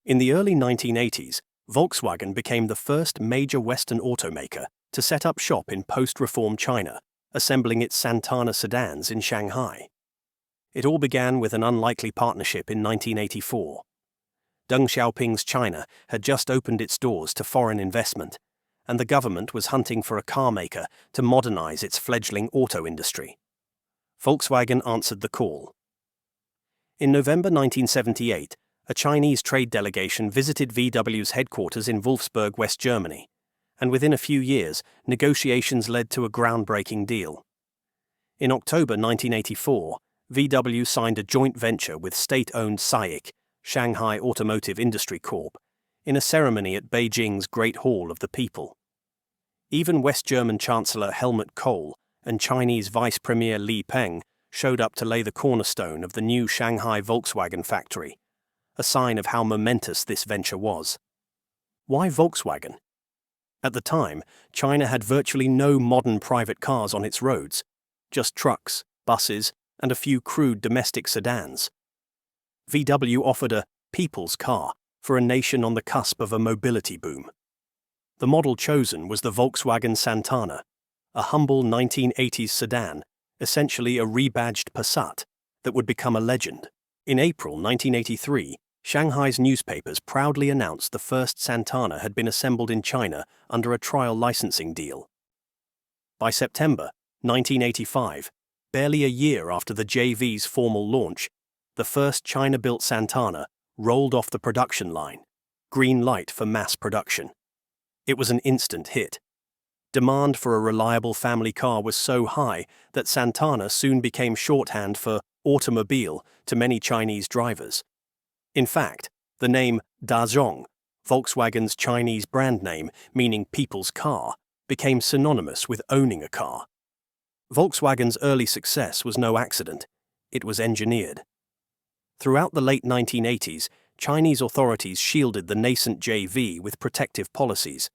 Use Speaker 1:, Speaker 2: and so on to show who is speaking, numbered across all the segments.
Speaker 1: In the early 1980s, Volkswagen became the first major Western automaker to set up shop in post-reform China, assembling its Santana sedans in Shanghai. It all began with an unlikely partnership in 1984. Deng Xiaoping's China had just opened its doors to foreign investment, and the government was hunting for a car maker to modernize its fledgling auto industry. Volkswagen answered the call. In November 1978, a Chinese trade delegation visited VW's headquarters in Wolfsburg, West Germany, and within a few years, negotiations led to a groundbreaking deal. In October 1984, VW signed a joint venture with state-owned SAIC, Shanghai Automotive Industry Corp., in a ceremony at Beijing's Great Hall of the People. Even West German Chancellor Helmut Kohl and Chinese Vice Premier Li Peng showed up to lay the cornerstone of the new Shanghai Volkswagen factory, a sign of how momentous this venture was. Why Volkswagen? At the time, China had virtually no modern private cars on its roads, just trucks, buses, and a few crude domestic sedans. VW offered a people's car for a nation on the cusp of a mobility boom. The model chosen was the Volkswagen Santana, a humble 1980s sedan, essentially a rebadged Passat, that would become a legend. In April 1983, Shanghai's newspapers proudly announced the first Santana had been assembled in China under a trial licensing deal. By September 1985, barely a year after the JV's formal launch, the first China-built Santana rolled off the production line, green light for mass production. It was an instant hit. Demand for a reliable family car was so high that Santana soon became shorthand for automobile to many Chinese drivers. In fact, the name Dazhong, Volkswagen's Chinese brand name meaning people's car, became synonymous with owning a car. Volkswagen's early success was no accident. It was engineered. Throughout the late 1980s, Chinese authorities shielded the nascent JV with protective policies.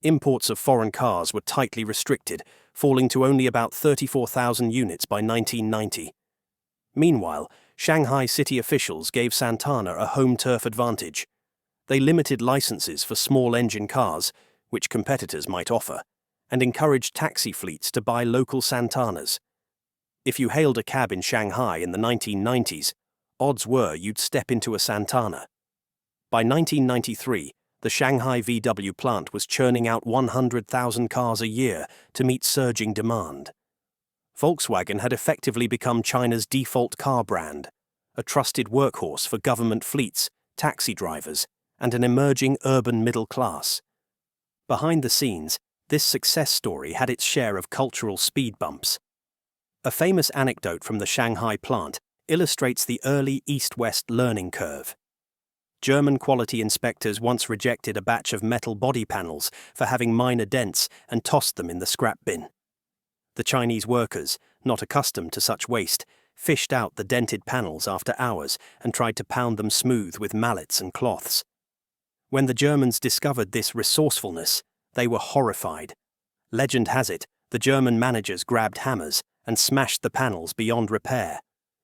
Speaker 1: Imports of foreign cars were tightly restricted, falling to only about 34,000 units by 1990. Meanwhile, Shanghai city officials gave Santana a home turf advantage. They limited licenses for small engine cars, which competitors might offer, and encouraged taxi fleets to buy local Santanas. If you hailed a cab in Shanghai in the 1990s, odds were you'd step into a Santana. By 1993, the Shanghai VW plant was churning out 100,000 cars a year to meet surging demand. Volkswagen had effectively become China's default car brand, a trusted workhorse for government fleets, taxi drivers, and an emerging urban middle class. Behind the scenes, this success story had its share of cultural speed bumps. A famous anecdote from the Shanghai plant illustrates the early East-West learning curve. German quality inspectors once rejected a batch of metal body panels for having minor dents and tossed them in the scrap bin. The Chinese workers, not accustomed to such waste, fished out the dented panels after hours and tried to pound them smooth with mallets and cloths. When the Germans discovered this resourcefulness, they were horrified. Legend has it, the German managers grabbed hammers and smashed the panels beyond repair,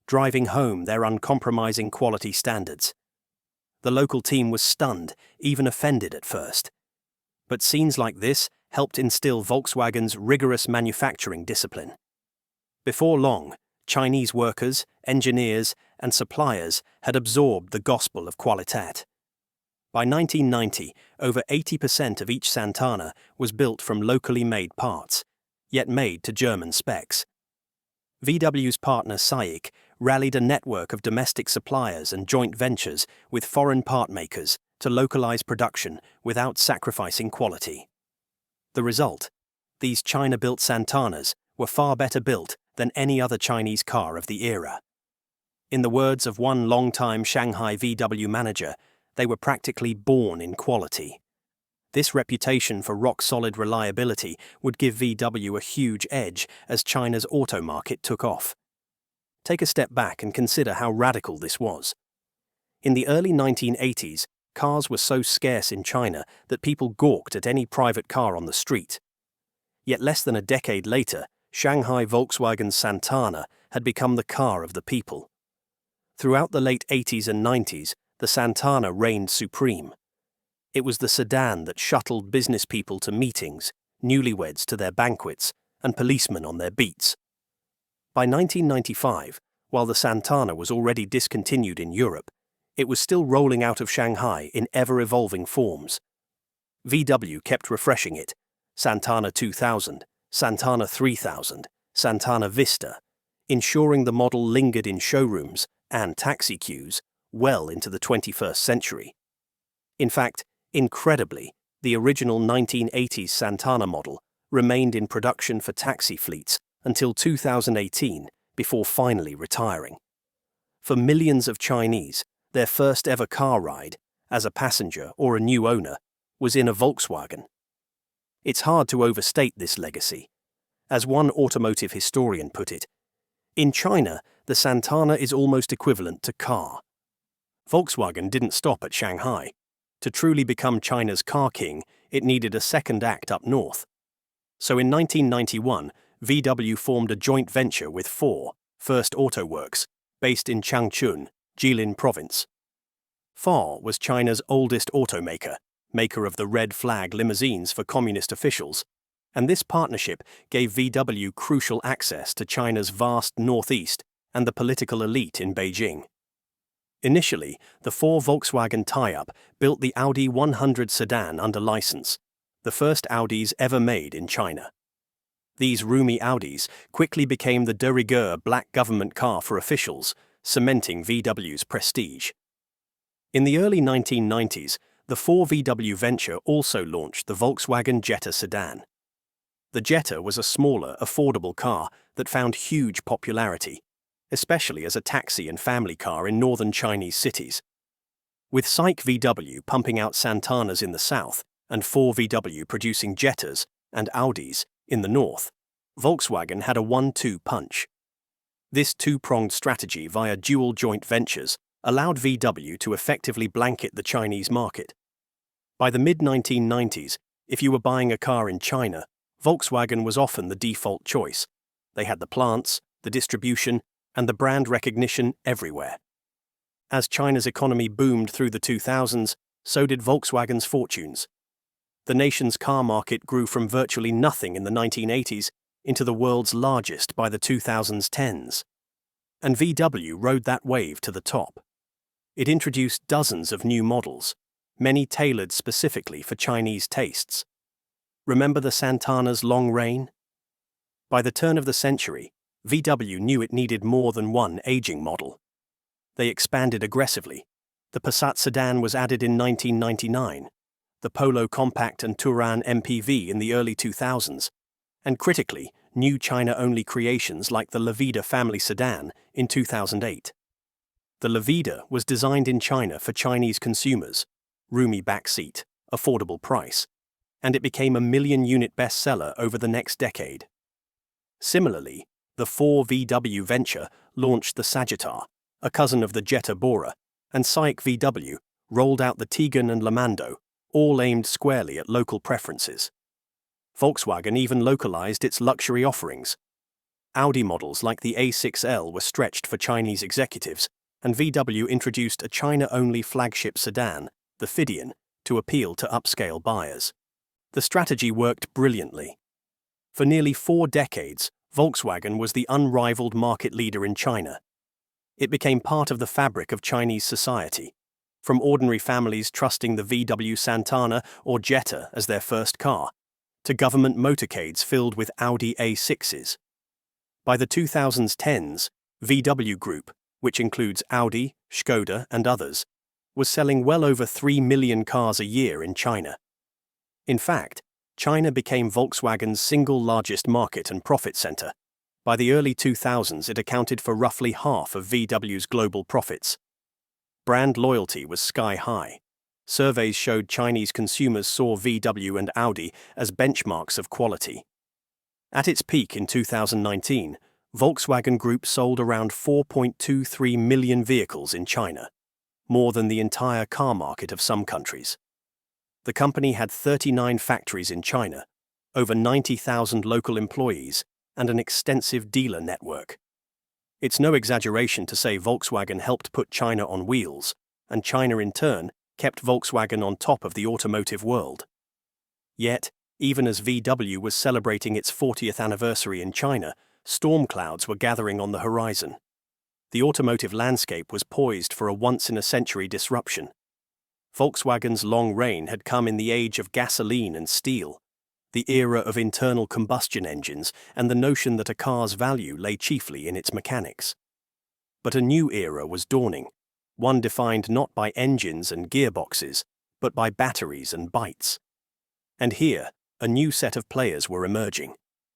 Speaker 1: driving home their uncompromising quality standards. The local team was stunned, even offended at first. But scenes like this helped instill Volkswagen's rigorous manufacturing discipline. Before long, Chinese workers, engineers, and suppliers had absorbed the gospel of Qualitat. By 1990, over 80% of each Santana was built from locally made parts, yet made to German specs. VW's partner SAIC rallied a network of domestic suppliers and joint ventures with foreign part makers to localize production without sacrificing quality. The result? These China-built Santanas were far better built than any other Chinese car of the era. In the words of one longtime Shanghai VW manager, they were practically born in quality. This reputation for rock-solid reliability would give VW a huge edge as China's auto market took off. Take a step back and consider how radical this was. In the early 1980s, cars were so scarce in China that people gawked at any private car on the street. Yet less than a decade later, Shanghai Volkswagen's Santana had become the car of the people. Throughout the late 80s and 90s, the the Santana reigned supreme. It was the sedan that shuttled business people to meetings, newlyweds to their banquets, and policemen on their beats. By 1995, while the Santana was already discontinued in Europe, it was still rolling out of Shanghai in ever-evolving forms. VW kept refreshing it: Santana 2000, Santana 3000, Santana Vista, ensuring the model lingered in showrooms and taxi queues well into the 21st century. In fact, incredibly, the original 1980s Santana model remained in production for taxi fleets until 2018, before finally retiring. For millions of Chinese, their first ever car ride, as a passenger or a new owner, was in a Volkswagen. It's hard to overstate this legacy. As one automotive historian put it, in China, the Santana is almost equivalent to car. Volkswagen didn't stop at Shanghai. To truly become China's car king, it needed a second act up north. So in 1991, VW formed a joint venture with First Auto Works, based in Changchun, Jilin Province. Was China's oldest automaker, maker of the red flag limousines for communist officials, and this partnership gave VW crucial access to China's vast northeast and the political elite in Beijing. Initially, the Volkswagen tie-up built the Audi 100 sedan under license, the first Audis ever made in China. These roomy Audis quickly became the de rigueur black government car for officials, cementing VW's prestige. In the early 1990s, the VW venture also launched the Volkswagen Jetta sedan. The Jetta was a smaller, affordable car that found huge popularity, especially as a taxi and family car in northern Chinese cities. With SAIC VW pumping out Santanas in the south and VW producing Jettas and Audis in the north, Volkswagen had a 1-2 punch. This two-pronged strategy via dual joint ventures allowed VW to effectively blanket the Chinese market. By the mid-1990s, if you were buying a car in China, Volkswagen was often the default choice. They had the plants, the distribution, and the brand recognition everywhere. As China's economy boomed through the 2000s, so did Volkswagen's fortunes. The nation's car market grew from virtually nothing in the 1980s into the world's largest by the 2010s. And VW rode that wave to the top. It introduced dozens of new models, many tailored specifically for Chinese tastes. Remember the Santana's long reign? By the turn of the century, VW knew it needed more than one aging model. They expanded aggressively. The Passat sedan was added in 1999, the Polo Compact and Touran MPV in the early 2000s, and critically, new China-only creations like the Lavida family sedan in 2008. The Lavida was designed in China for Chinese consumers, roomy backseat, affordable price, and it became a million-unit bestseller over the next decade. Similarly, the VW venture launched the Sagittar, a cousin of the Jetta Bora, and SAIC VW rolled out the Tiggan and Lamando, all aimed squarely at local preferences. Volkswagen even localized its luxury offerings. Audi models like the A6L were stretched for Chinese executives, and VW introduced a China-only flagship sedan, the Fidian, to appeal to upscale buyers. The strategy worked brilliantly. For nearly 4 decades, Volkswagen was the unrivaled market leader in China. It became part of the fabric of Chinese society, from ordinary families trusting the VW Santana or Jetta as their first car, to government motorcades filled with Audi A6s. By the 2010s, VW Group, which includes Audi, Škoda, and others, was selling well over 3 million cars a year in China. In fact, China became Volkswagen's single largest market and profit center. By the early 2000s, it accounted for roughly half of VW's global profits. Brand loyalty was sky high. Surveys showed Chinese consumers saw VW and Audi as benchmarks of quality. At its peak in 2019, Volkswagen Group sold around 4.23 million vehicles in China, more than the entire car market of some countries. The company had 39 factories in China, over 90,000 local employees, and an extensive dealer network. It's no exaggeration to say Volkswagen helped put China on wheels, and China in turn kept Volkswagen on top of the automotive world. Yet, even as VW was celebrating its 40th anniversary in China, storm clouds were gathering on the horizon. The automotive landscape was poised for a once-in-a-century disruption. Volkswagen's long reign had come in the age of gasoline and steel, the era of internal combustion engines and the notion that a car's value lay chiefly in its mechanics. But a new era was dawning, one defined not by engines and gearboxes, but by batteries and bytes. And here, a new set of players were emerging,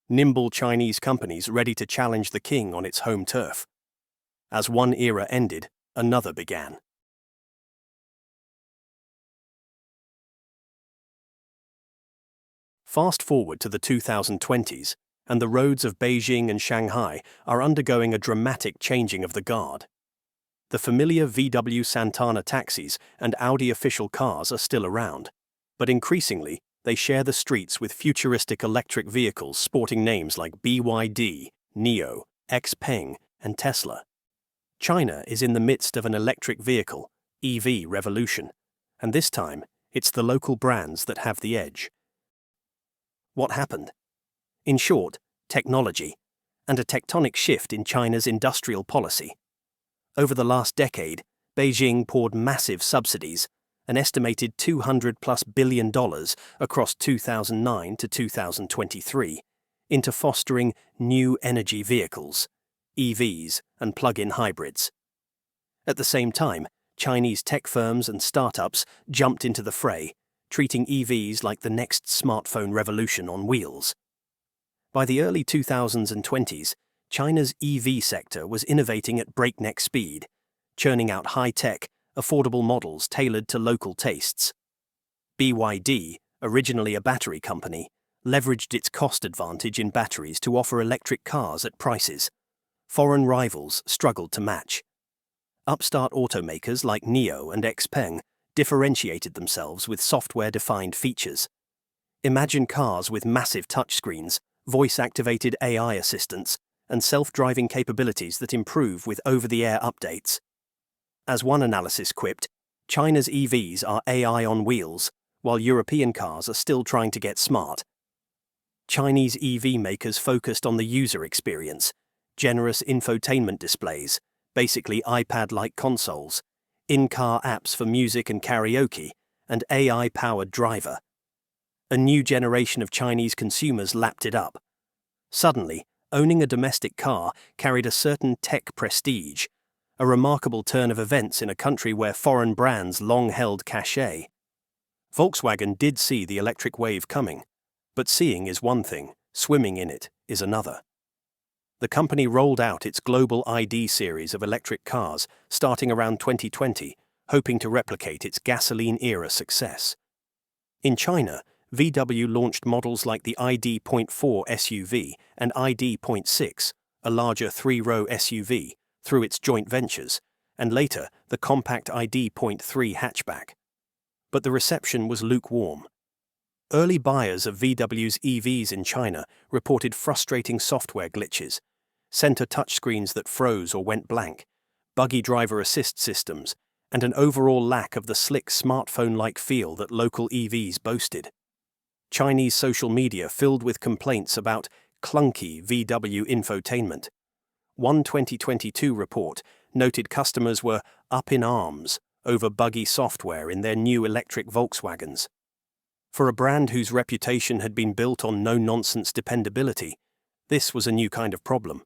Speaker 1: nimble Chinese companies ready to challenge the king on its home turf. As one era ended, another began. Fast forward to the 2020s, and the roads of Beijing and Shanghai are undergoing a dramatic changing of the guard. The familiar VW Santana taxis and Audi official cars are still around, but increasingly they share the streets with futuristic electric vehicles sporting names like BYD, NIO, XPeng, and Tesla. China is in the midst of an electric vehicle, EV revolution, and this time it's the local brands that have the edge. What happened? In short, technology, and a tectonic shift in China's industrial policy. Over the last decade, Beijing poured massive subsidies, an estimated $200+ billion across 2009 to 2023, into fostering new energy vehicles, EVs and plug-in hybrids. At the same time, Chinese tech firms and startups jumped into the fray, treating EVs like the next smartphone revolution on wheels. By the early 2020s, China's EV sector was innovating at breakneck speed, churning out high-tech, affordable models tailored to local tastes. BYD, originally a battery company, leveraged its cost advantage in batteries to offer electric cars at prices foreign rivals struggled to match. Upstart automakers like NIO and XPeng differentiated themselves with software-defined features. Imagine cars with massive touchscreens, voice-activated AI assistants, and self-driving capabilities that improve with over-the-air updates. As one analysis quipped, China's EVs are AI on wheels, while European cars are still trying to get smart. Chinese EV makers focused on the user experience, generous infotainment displays, basically iPad-like consoles, in-car apps for music and karaoke, and AI-powered driver. A new generation of Chinese consumers lapped it up. Suddenly, owning a domestic car carried a certain tech prestige, a remarkable turn of events in a country where foreign brands long held cachet. Volkswagen did see the electric wave coming, but seeing is one thing, swimming in it is another. The company rolled out its global ID series of electric cars starting around 2020, hoping to replicate its gasoline-era success. In China, VW launched models like the ID.4 SUV and ID.6, a larger three-row SUV, through its joint ventures, and later the compact ID.3 hatchback. But the reception was lukewarm. Early buyers of VW's EVs in China reported frustrating software glitches, center touchscreens that froze or went blank, buggy driver assist systems, and an overall lack of the slick smartphone-like feel that local EVs boasted. Chinese social media filled with complaints about clunky VW infotainment. One 2022 report noted customers were up in arms over buggy software in their new electric Volkswagens. For a brand whose reputation had been built on no-nonsense dependability, this was a new kind of problem.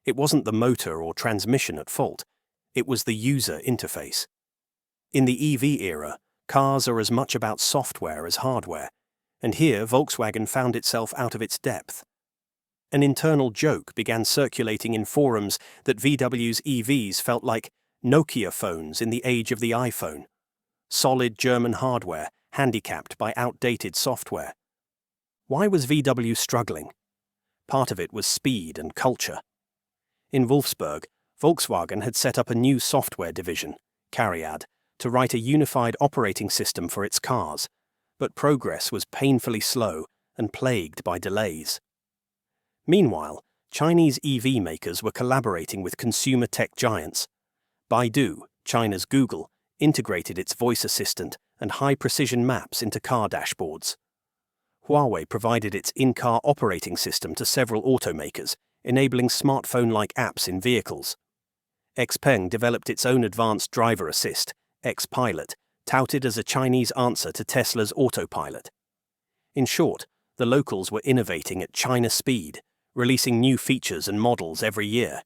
Speaker 1: It wasn't the motor or transmission at fault, it was the user interface. In the EV era, cars are as much about software as hardware, and here Volkswagen found itself out of its depth. An internal joke began circulating in forums that VW's EVs felt like Nokia phones in the age of the iPhone. Solid German hardware, handicapped by outdated software. Why was VW struggling? Part of it was speed and culture. In Wolfsburg, Volkswagen had set up a new software division, Cariad, to write a unified operating system for its cars, but progress was painfully slow and plagued by delays. Meanwhile, Chinese EV makers were collaborating with consumer tech giants. Baidu, China's Google, integrated its voice assistant and high-precision maps into car dashboards. Huawei provided its in-car operating system to several automakers, enabling smartphone-like apps in vehicles. XPeng developed its own advanced driver assist, X-Pilot, touted as a Chinese answer to Tesla's autopilot. In short, the locals were innovating at China speed, releasing new features and models every year.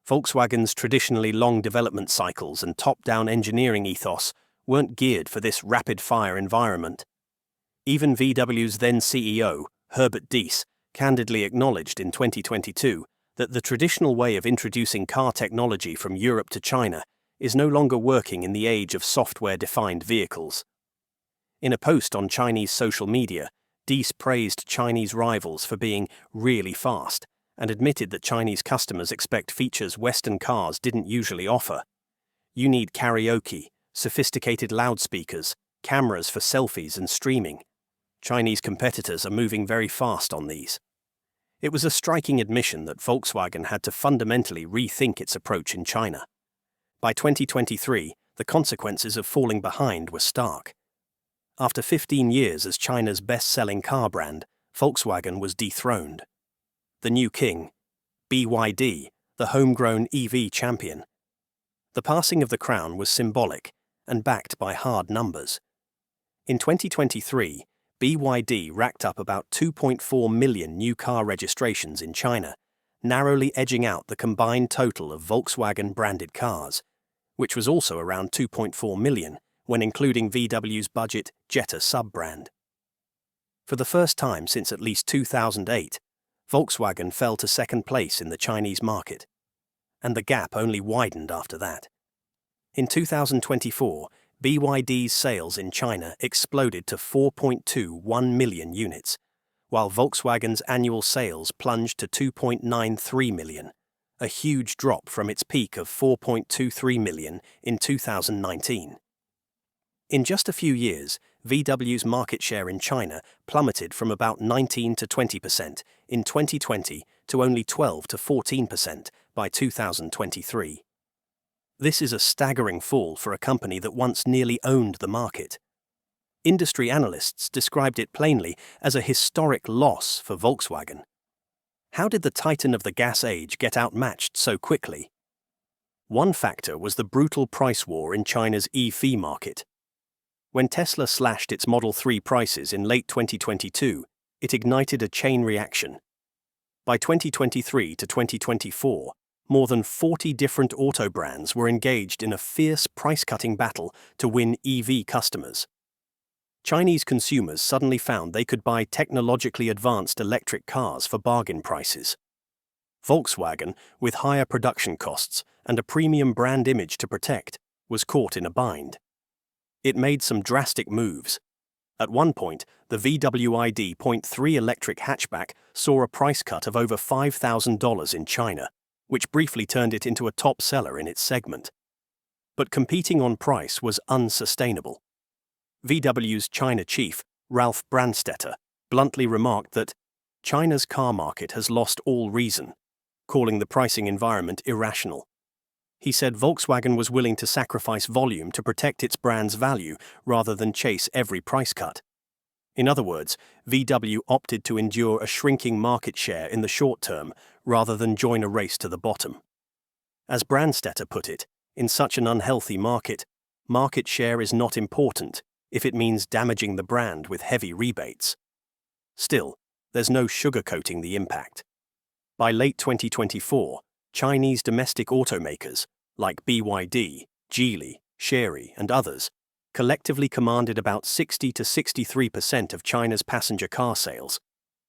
Speaker 1: Volkswagen's traditionally long development cycles and top-down engineering ethos weren't geared for this rapid-fire environment. Even VW's then CEO, Herbert Diess, candidly acknowledged in 2022 that the traditional way of introducing car technology from Europe to China is no longer working in the age of software-defined vehicles. In a post on Chinese social media, Diess praised Chinese rivals for being really fast and admitted that Chinese customers expect features Western cars didn't usually offer. You need karaoke, sophisticated loudspeakers, cameras for selfies and streaming. Chinese competitors are moving very fast on these. It was a striking admission that Volkswagen had to fundamentally rethink its approach in China. By 2023, the consequences of falling behind were stark. After 15 years as China's best-selling car brand, Volkswagen was dethroned. The new king, BYD, the homegrown EV champion. The passing of the crown was symbolic and backed by hard numbers. In 2023, BYD racked up about 2.4 million new car registrations in China, narrowly edging out the combined total of Volkswagen-branded cars, which was also around 2.4 million when including VW's budget Jetta sub-brand. For the first time since at least 2008, Volkswagen fell to second place in the Chinese market, and the gap only widened after that. In 2024, BYD's sales in China exploded to 4.21 million units, while Volkswagen's annual sales plunged to 2.93 million, a huge drop from its peak of 4.23 million in 2019. In just a few years, VW's market share in China plummeted from about 19 to 20% in 2020 to only 12 to 14% by 2023. This is a staggering fall for a company that once nearly owned the market. Industry analysts described it plainly as a historic loss for Volkswagen. How did the titan of the gas age get outmatched so quickly? One factor was the brutal price war in China's EV market. When Tesla slashed its Model 3 prices in late 2022, it ignited a chain reaction. By 2023 to 2024, more than 40 different auto brands were engaged in a fierce price-cutting battle to win EV customers. Chinese consumers suddenly found they could buy technologically advanced electric cars for bargain prices. Volkswagen, with higher production costs and a premium brand image to protect, was caught in a bind. It made some drastic moves. At one point, the VW ID.3 electric hatchback saw a price cut of over $5,000 in China, which briefly turned it into a top seller in its segment. But competing on price was unsustainable. VW's China chief, Ralph Brandstetter, bluntly remarked that China's car market has lost all reason, calling the pricing environment irrational. He said Volkswagen was willing to sacrifice volume to protect its brand's value rather than chase every price cut. In other words, VW opted to endure a shrinking market share in the short term rather than join a race to the bottom. As Brandstetter put it, in such an unhealthy market share is not important if it means damaging the brand with heavy rebates. Still, there's no sugarcoating the impact. By late 2024, Chinese domestic automakers, like BYD, Geely, Chery, and others, collectively commanded about 60 to 63% of China's passenger car sales,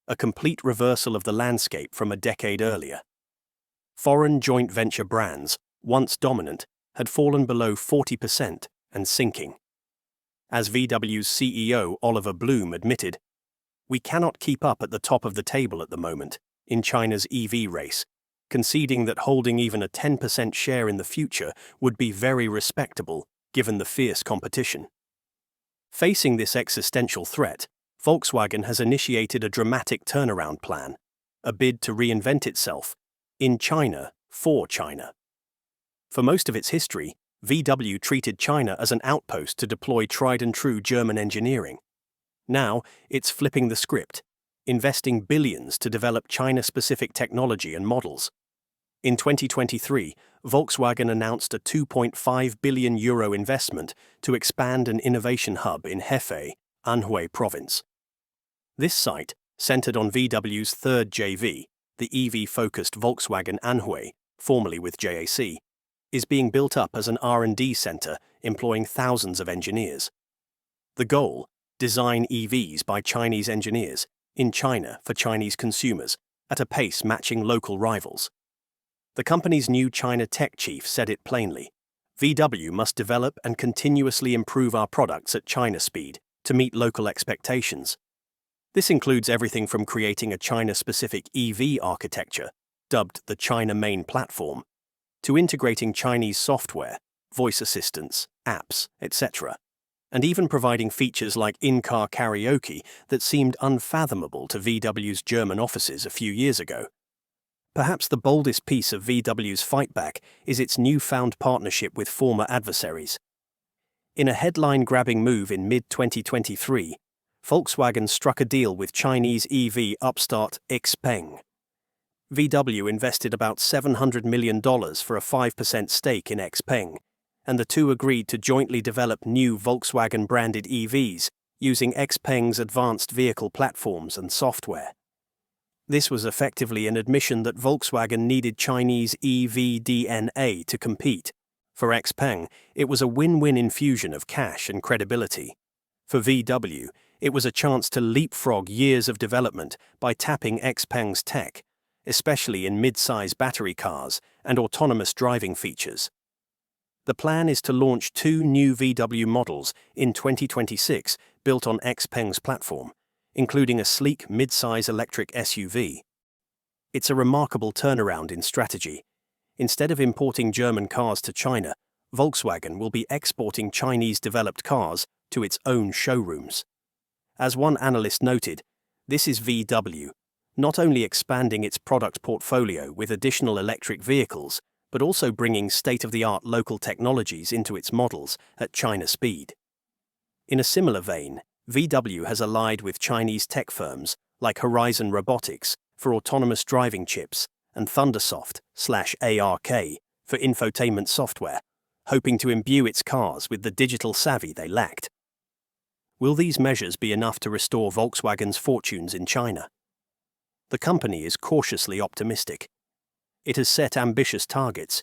Speaker 1: a complete reversal of the landscape from a decade earlier. Foreign joint venture brands, once dominant, had fallen below 40% and sinking. As VW's CEO Oliver Blume admitted, "We cannot keep up at the top of the table at the moment in China's EV race, conceding that holding even a 10% share in the future would be very respectable given the fierce competition." Facing this existential threat, Volkswagen has initiated a dramatic turnaround plan, a bid to reinvent itself, in China, for China. For most of its history, VW treated China as an outpost to deploy tried-and-true German engineering. Now, it's flipping the script, investing billions to develop China-specific technology and models. In 2023, Volkswagen announced a €2.5 billion investment to expand an innovation hub in Hefei, Anhui province. This site, centered on VW's third JV, the EV-focused Volkswagen Anhui, formerly with JAC, is being built up as an R&D center employing thousands of engineers. The goal: design EVs by Chinese engineers, in China for Chinese consumers, at a pace matching local rivals. The company's new China tech chief said it plainly: VW must develop and continuously improve our products at China speed to meet local expectations. This includes everything from creating a China-specific EV architecture, dubbed the China Main Platform, to integrating Chinese software, voice assistants, apps, etc., and even providing features like in-car karaoke that seemed unfathomable to VW's German offices a few years ago. Perhaps the boldest piece of VW's fightback is its newfound partnership with former adversaries. In a headline-grabbing move in mid-2023, Volkswagen struck a deal with Chinese EV upstart XPeng. VW invested about $700 million for a 5% stake in XPeng, and the two agreed to jointly develop new Volkswagen-branded EVs using XPeng's advanced vehicle platforms and software. This was effectively an admission that Volkswagen needed Chinese EV DNA to compete. For XPeng, it was a win-win infusion of cash and credibility. For VW, it was a chance to leapfrog years of development by tapping XPeng's tech, especially in mid-size battery cars and autonomous driving features. The plan is to launch 2 new VW models in 2026 built on XPeng's platform, including a sleek mid-size electric SUV. It's a remarkable turnaround in strategy. Instead of importing German cars to China, Volkswagen will be exporting Chinese-developed cars to its own showrooms. As one analyst noted, this is VW not only expanding its product portfolio with additional electric vehicles, but also bringing state-of-the-art local technologies into its models at China speed. In a similar vein, VW has allied with Chinese tech firms like Horizon Robotics for autonomous driving chips and Thundersoft/ARK for infotainment software, hoping to imbue its cars with the digital savvy they lacked. Will these measures be enough to restore Volkswagen's fortunes in China? The company is cautiously optimistic. It has set ambitious targets,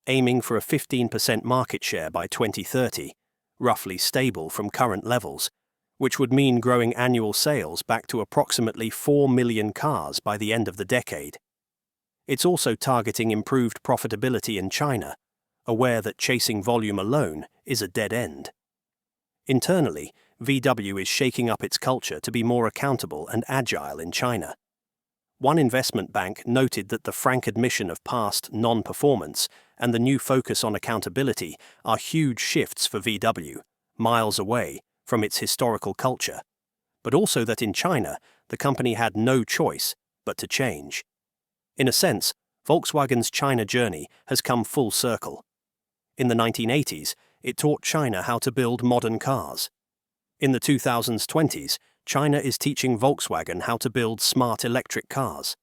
Speaker 1: aiming for a 15% market share by 2030, roughly stable from current levels, which would mean growing annual sales back to approximately 4 million cars by the end of the decade. It's also targeting improved profitability in China, aware that chasing volume alone is a dead end. Internally, VW is shaking up its culture to be more accountable and agile in China. One investment bank noted that the frank admission of past non-performance and the new focus on accountability are huge shifts for VW, miles away from its historical culture, but also that in China, the company had no choice but to change. In a sense, Volkswagen's China journey has come full circle. In the 1980s, it taught China how to build modern cars. In the 2020s, China is teaching Volkswagen how to build smart electric cars.